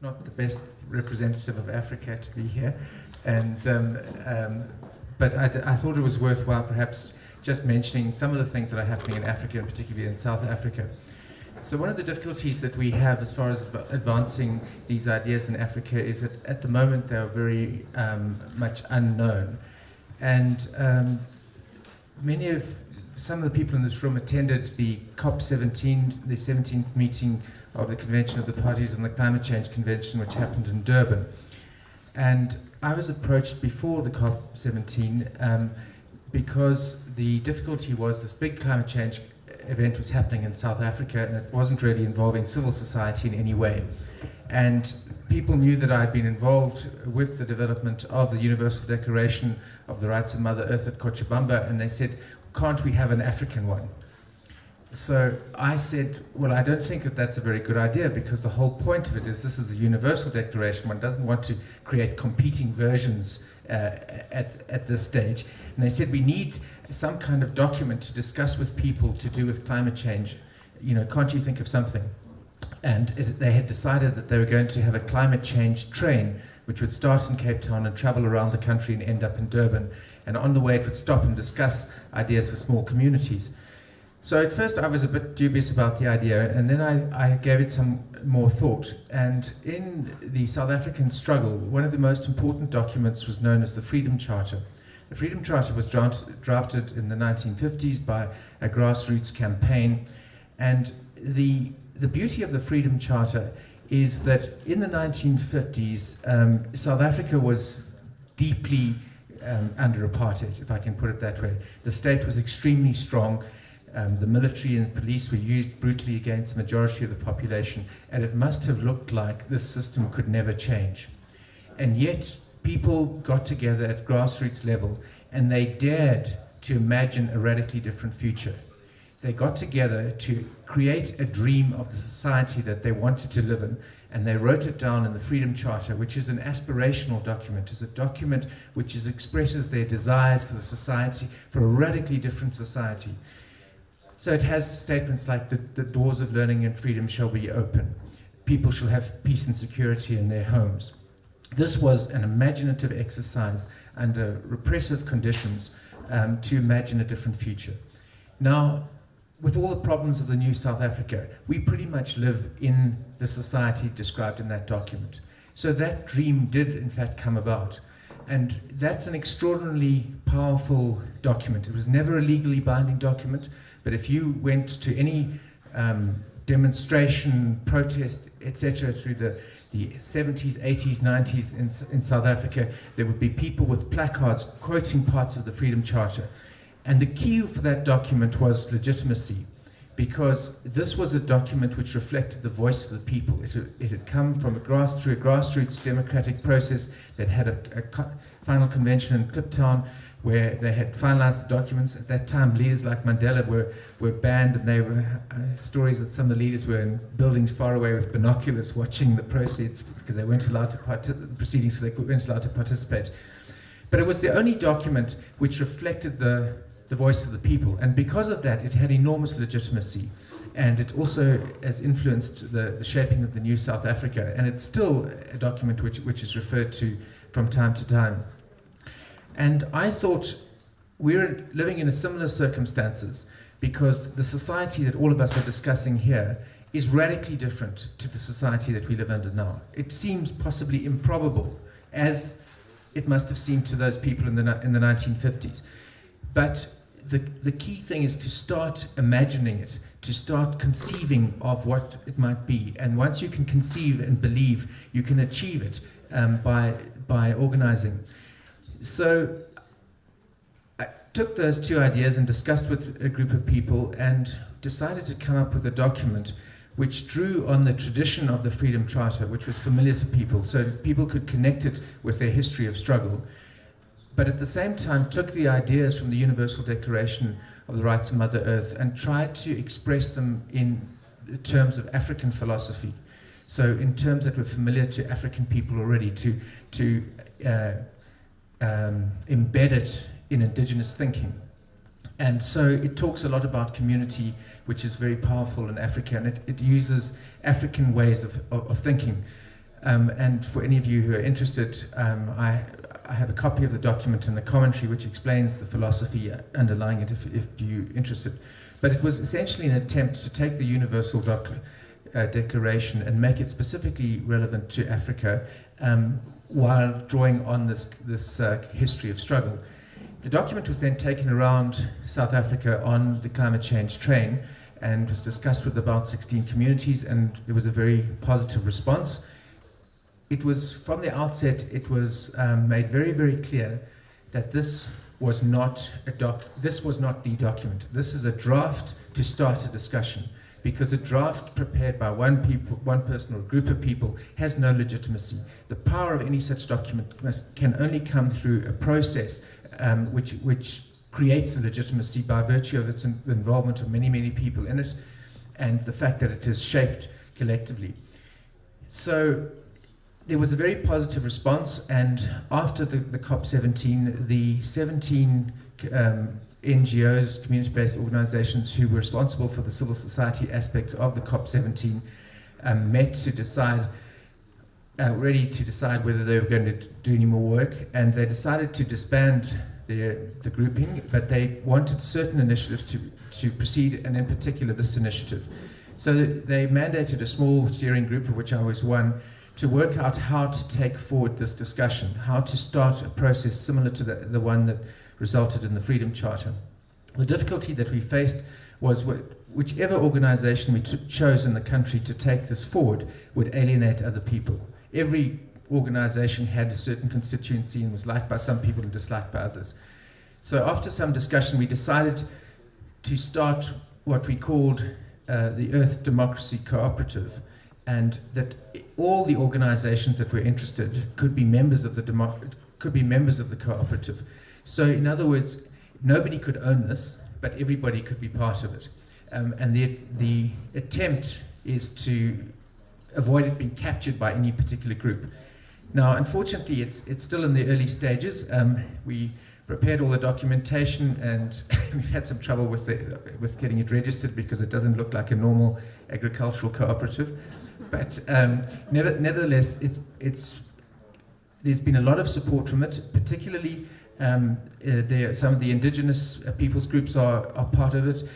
not the best representative of Africa to be here, and but I thought it was worthwhile perhaps just mentioning some of the things that are happening in Africa, and particularly in South Africa. So one of the difficulties that we have as far as advancing these ideas in Africa is that at the moment they are very much unknown, and some of the people in this room attended the COP17, the 17th meeting of the Convention of the Parties on the Climate Change Convention, which happened in Durban. And I was approached before the COP17 because the difficulty was this big climate change event was happening in South Africa, and it wasn't really involving civil society in any way. And people knew that I had been involved with the development of the Universal Declaration of the Rights of Mother Earth at Cochabamba, and they said, can't we have an African one? So I said, well, I don't think that that's a very good idea, because the whole point of it is this is a universal declaration. One doesn't want to create competing versions at this stage. And they said, we need some kind of document to discuss with people to do with climate change. You know, can't you think of something? And they had decided that they were going to have a climate change train, which would start in Cape Town and travel around the country and end up in Durban. And on the way, it would stop and discuss ideas for small communities. So at first I was a bit dubious about the idea, and then I gave it some more thought. And in the South African struggle, one of the most important documents was known as the Freedom Charter. The Freedom Charter was drafted in the 1950s by a grassroots campaign. And the beauty of the Freedom Charter is that in the 1950s, South Africa was deeply under apartheid, if I can put it that way. The state was extremely strong. The military and police were used brutally against the majority of the population, and it must have looked like this system could never change. And yet, people got together at grassroots level, and they dared to imagine a radically different future. They got together to create a dream of the society that they wanted to live in, and they wrote it down in the Freedom Charter, which is an aspirational document. It's a document which expresses their desires for the society, for a radically different society. So it has statements like the doors of learning and freedom shall be open. People shall have peace and security in their homes. This was an imaginative exercise under repressive conditions to imagine a different future. Now, with all the problems of the new South Africa, we pretty much live in the society described in that document. So that dream did, in fact, come about. And that's an extraordinarily powerful document. It was never a legally binding document, but if you went to any demonstration, protest, etc., through the 70s, 80s, 90s in South Africa, there would be people with placards quoting parts of the Freedom Charter. And the key for that document was legitimacy, because this was a document which reflected the voice of the people. It had come from through a grassroots democratic process that had a final convention in Kliptown, where they had finalized the documents. At that time, leaders like Mandela were banned, and they were stories that some of the leaders were in buildings far away with binoculars watching the proceedings because they weren't allowed to proceedings, so they weren't allowed to participate. But it was the only document which reflected the voice of the people, and because of that, it had enormous legitimacy, and it also has influenced the shaping of the new South Africa, and it's still a document which is referred to from time to time. And I thought we're living in a similar circumstances, because the society that all of us are discussing here is radically different to the society that we live under now. It seems possibly improbable, as it must have seemed to those people in the 1950s. But the key thing is to start imagining it, to start conceiving of what it might be. And once you can conceive and believe, you can achieve it by organizing. So I took those two ideas and discussed with a group of people and decided to come up with a document which drew on the tradition of the Freedom Charter, which was familiar to people, so that people could connect it with their history of struggle. But at the same time took the ideas from the Universal Declaration of the Rights of Mother Earth and tried to express them in terms of African philosophy. So in terms that were familiar to African people already, to embed it in indigenous thinking. And so it talks a lot about community, which is very powerful in Africa, and it uses African ways of thinking. And for any of you who are interested, I have a copy of the document and a commentary which explains the philosophy underlying it if you're interested. But it was essentially an attempt to take the Universal Declaration and make it specifically relevant to Africa while drawing on this history of struggle. The document was then taken around South Africa on the climate change train and was discussed with about 16 communities, and there was a very positive response. It was, from the outset, it was made very, very clear that this was not the document. This is a draft to start a discussion, because a draft prepared by one person or a group of people has no legitimacy. The power of any such document can only come through a process which creates a legitimacy by virtue of its involvement of many, many people in it, and the fact that it is shaped collectively. So there was a very positive response, and after the COP17, the 17 NGOs, community-based organizations who were responsible for the civil society aspects of the COP17 met to decide, ready to decide whether they were going to do any more work, and they decided to disband the grouping, but they wanted certain initiatives to proceed, and in particular this initiative. So they mandated a small steering group, of which I was one, to work out how to take forward this discussion, how to start a process similar to the one that resulted in the Freedom Charter. The difficulty that we faced was whichever organization we chose in the country to take this forward would alienate other people. Every organization had a certain constituency and was liked by some people and disliked by others. So after some discussion, we decided to start what we called the Earth Democracy Cooperative, and that all the organizations that were interested could be members of the cooperative. So in other words, nobody could own this, but everybody could be part of it. And the attempt is to avoid it being captured by any particular group. Now, unfortunately, it's still in the early stages. We prepared all the documentation, and we've had some trouble with getting it registered because it doesn't look like a normal agricultural cooperative. But nevertheless, there's been a lot of support from it, particularly some of the indigenous peoples groups are part of it.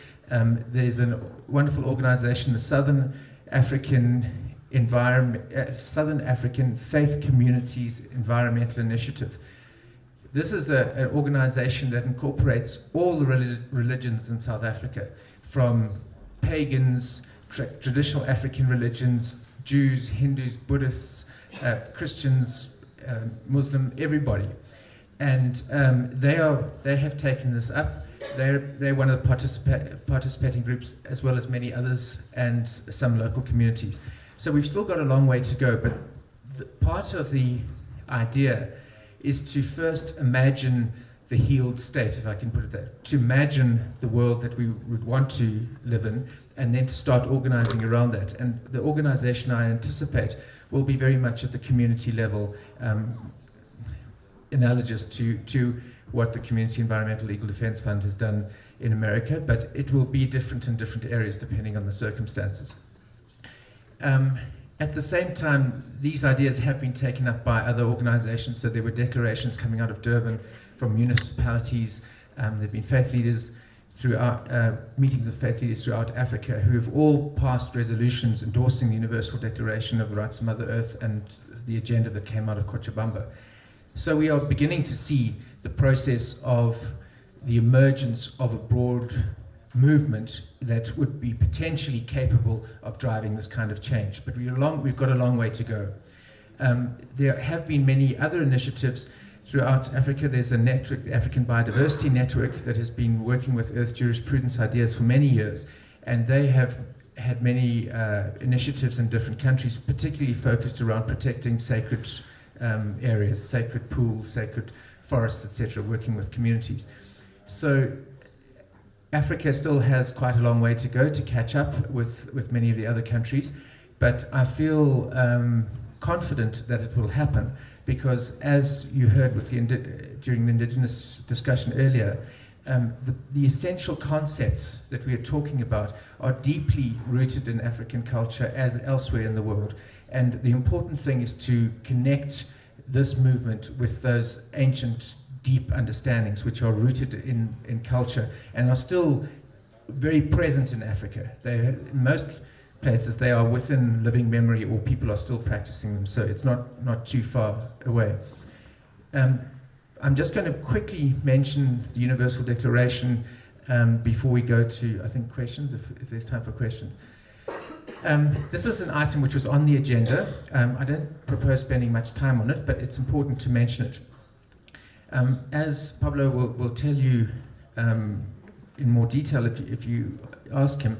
There's a wonderful organization, the Southern African Faith Communities Environmental Initiative. This is an organization that incorporates all the religions in South Africa, from pagans, traditional African religions, Jews, Hindus, Buddhists, Christians, Muslim, everybody. And they have taken this up. They're one of the participating groups, as well as many others and some local communities. So we've still got a long way to go, but part of the idea is to first imagine the healed state, if I can put it that, to imagine the world that we would want to live in, and then to start organizing around that. And the organization I anticipate will be very much at the community level, analogous to what the Community Environmental Legal Defense Fund has done in America, but it will be different in different areas depending on the circumstances. At the same time, these ideas have been taken up by other organizations, so there were declarations coming out of Durban from municipalities. There have been faith leaders throughout, meetings of faith leaders throughout Africa who have all passed resolutions endorsing the Universal Declaration of the Rights of Mother Earth and the agenda that came out of Cochabamba. So we are beginning to see the process of the emergence of a broad movement that would be potentially capable of driving this kind of change. But we've got a long way to go. There have been many other initiatives throughout Africa. There's a network, the African Biodiversity Network, that has been working with Earth jurisprudence ideas for many years. And they have had many initiatives in different countries, particularly focused around protecting sacred areas, sacred pools, sacred forests, etc., working with communities. So Africa still has quite a long way to go to catch up with many of the other countries, but I feel confident that it will happen, because as you heard with during the Indigenous discussion earlier, the essential concepts that we are talking about are deeply rooted in African culture as elsewhere in the world. And the important thing is to connect this movement with those ancient, deep understandings which are rooted in culture and are still very present in Africa. In most places they are within living memory, or people are still practicing them, so it's not too far away. I'm just going to quickly mention the Universal Declaration before we go to, I think, questions, if there's time for questions. This is an item which was on the agenda. I don't propose spending much time on it, but it's important to mention it. As Pablo will tell you in more detail if you ask him,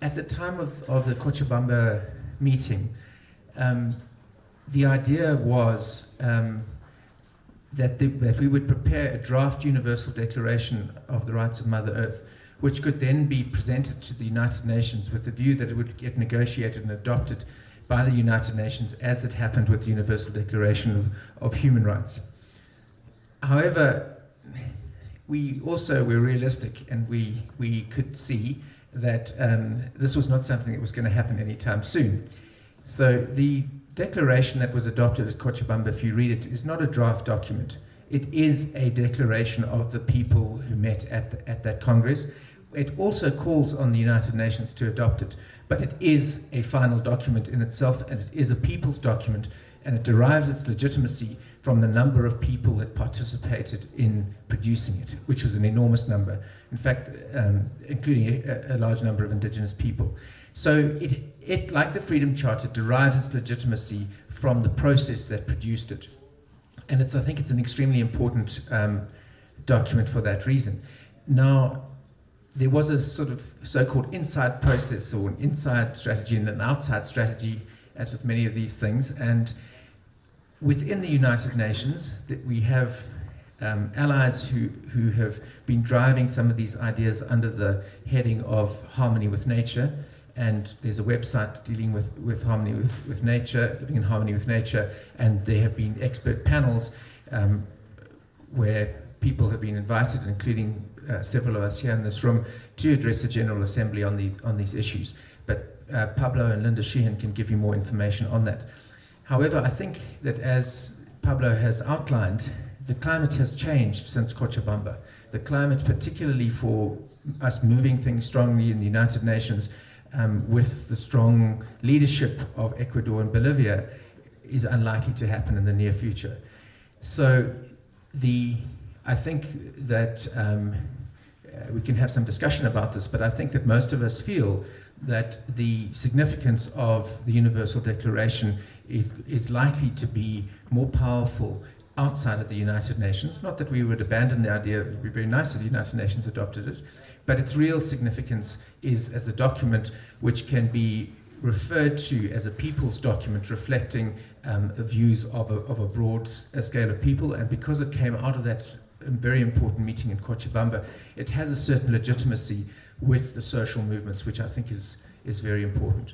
at the time of the Cochabamba meeting, the idea was that we would prepare a draft Universal Declaration of the Rights of Mother Earth, which could then be presented to the United Nations with the view that it would get negotiated and adopted by the United Nations, as it happened with the Universal Declaration of Human Rights. However, we also were realistic, and we could see that this was not something that was going to happen anytime soon. So the declaration that was adopted at Cochabamba, if you read it, is not a draft document. It is a declaration of the people who met at that Congress. It also calls on the United Nations to adopt it, but it is a final document in itself, and it is a people's document, and it derives its legitimacy from the number of people that participated in producing it, which was an enormous number, in fact, including a large number of indigenous people. So it, like the Freedom Charter, derives its legitimacy from the process that produced it. And I think it's an extremely important document for that reason. Now, there was a sort of so-called inside process, or an inside strategy and an outside strategy, as with many of these things. And within the United Nations, that we have allies who have been driving some of these ideas under the heading of harmony with nature. And there's a website dealing with harmony with nature, living in harmony with nature, and there have been expert panels where people have been invited, including several of us here in this room, to address the General Assembly on these issues. But Pablo and Linda Sheehan can give you more information on that. However, I think that, as Pablo has outlined, the climate has changed since Cochabamba. The climate, particularly for us moving things strongly in the United Nations, with the strong leadership of Ecuador and Bolivia, is unlikely to happen in the near future. So I think that we can have some discussion about this, but I think that most of us feel that the significance of the Universal Declaration is likely to be more powerful outside of the United Nations. Not that we would abandon the idea, it would be very nice if the United Nations adopted it, but its real significance is as a document which can be referred to as a people's document, reflecting the views of a broad scale of people. And because it came out of that very important meeting in Cochabamba, it has a certain legitimacy with the social movements, which I think is very important.